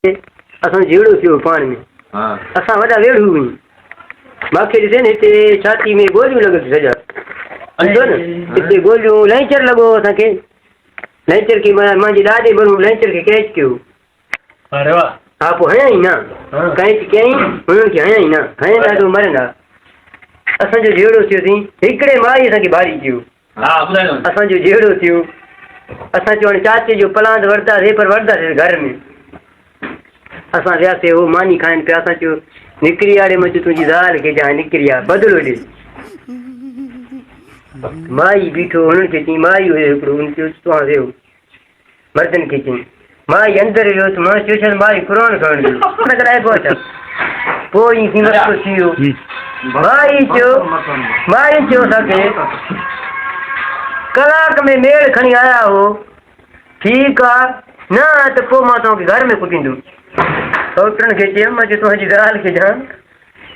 असां जेड़ो थियो पाण में असां वॾा वेड़ू हुई मूंखे ॾिसे न हिते छाती में गोलियूं लॻनि सॼा अंदर हिते गोलियूं लैंचर लॻो असांखे लैंचर खे मुंहिंजे ॾाॾे भरू लैंचर खे कैच कयो। अरे वाह। हा पोइ हयां ई न कैच कयईं हुननि खे हयां ई न हयंदा त मरंदा। असांजो जेड़ो थियोसीं हिकिड़े माई असांखे भारी कयो। असांजो जेड़ो थियो असां चयो हाणे चाचे जो प्लांट वरितासीं पर वरितासीं घर में। असां वियासीं हो मानी खाइनि पिया असां चयो निकिरी आड़े मच तुंहिंजी ज़ाल खे जा निकिरी आहे बदिलो ॾे। माई बीठो हुननि खे चई माई हुयो हिकिड़ो हुन चयो तव्हां वियो मर्दनि खे चई माई अंदरि वियो त मां चयो छा माई क़ुर खणण जो कराए पहुचा पोइ ई मस्तो थी वियो। माई चयो असांखे कलाक में मेल खणी आया हो ठीकु आहे न त पोइ मां तव्हांखे घर में कुटींदुमि। सौटनि खे चयुमि मां चयो तुंहिंजी ज़ाल खे जान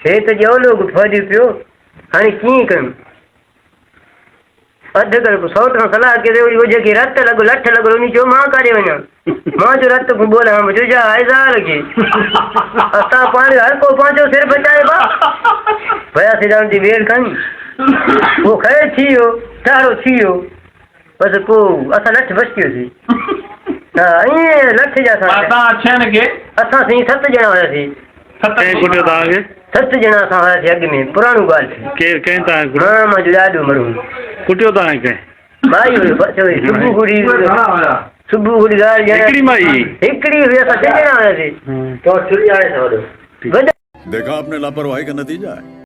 हे त जवलो बि फॾी पियो हाणे कीअं कयूं। अधु करे पोइ सौटनि सलाह कई वरी उहो जेके रत लॻो लठ लॻो उन चयो मां काॾे वञा मां चयो रत को ॿोलियां मुंहिंजो जा आहे ज़ाल खे असां पाण हर को पंहिंजो सिर बचाए वियासीं ॾाढी वेर खणी पोइ ख़ैरु थी वियो ठारो थी वियो बसि पोइ असां लठ बचकियोसीं। हा ईअं लठ जा असां साईं 7 ॼणा हुयासीं। 7 ॼणा असां हुयासीं अॻु में पुराणो ॻाल्हि थी। हा मुंहिंजो ॾाढो मरू कुटियो तव्हां कंहिं भाई सुबुह हुई ॻाल्हि हिकिड़ी हुई असां 3 ॼणा हुयासीं। देखा आपने लापरवाही का नतीजा है।